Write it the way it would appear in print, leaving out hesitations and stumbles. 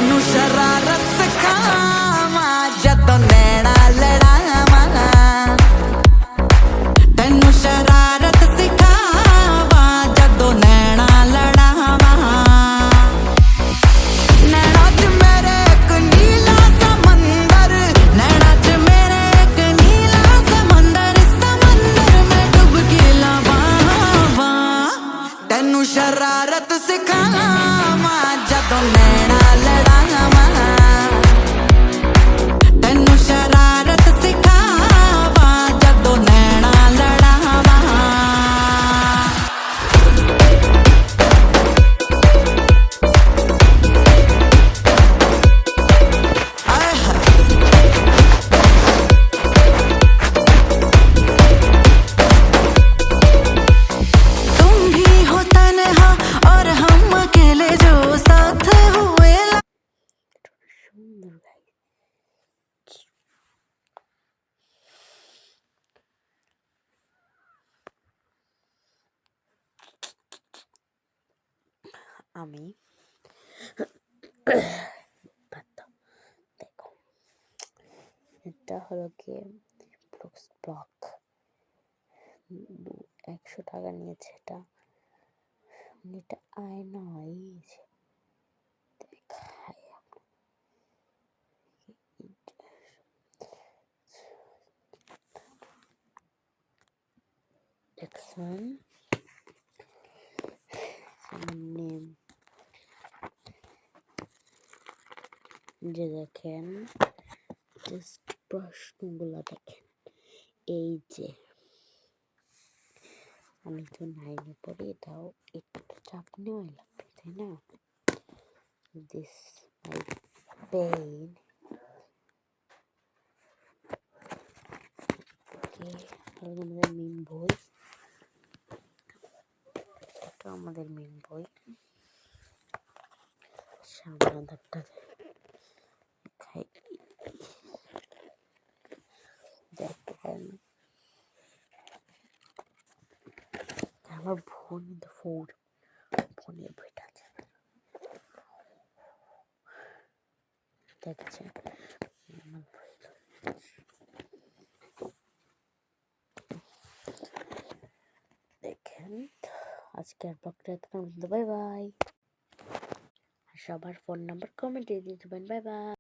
तेनू शरारत सिखावा जदों नैना लड़ावा तेनू शरारत सिखावा जदों नैना लड़ावा नैना च मेरे एक नीला समंदर नैना च मेरे एक नीला समंदर समंदर में डुबकी लवावा तेनू शरारत सिखावा जदों नैना लड़ावा तेनू शरारत सिखावा जदों नैना लड़ावा आय हाय तुम भी हो तन्हा और हम अकेले जो साथ हुए সুন্দর গাই। আমি দেখো এটা হলো কি ব্লক 100 টাকা নিয়েছে এটা এটা আয়না এই যে দেখাই দেখছেন নেম যে দেখেন জাস্ট প্রশ্নগুলো দেখেন এই যে আমি তো 9-এ পড়ি এটাও একটু চাপ নেওয়াই লাগবে তাই না দিস মাই পেইন ওকে আমাদের মেন বই এটা আমাদের মেন বই সামনাদারটা খাই দেখেন আমার ফোনের বইটা আছে দেখছেন আমার বই দেখেন আজকে আর ব্লগটা বাই বাই সবার ফোন নাম্বার কমেন্টে দিয়ে দেবেন বাই বাই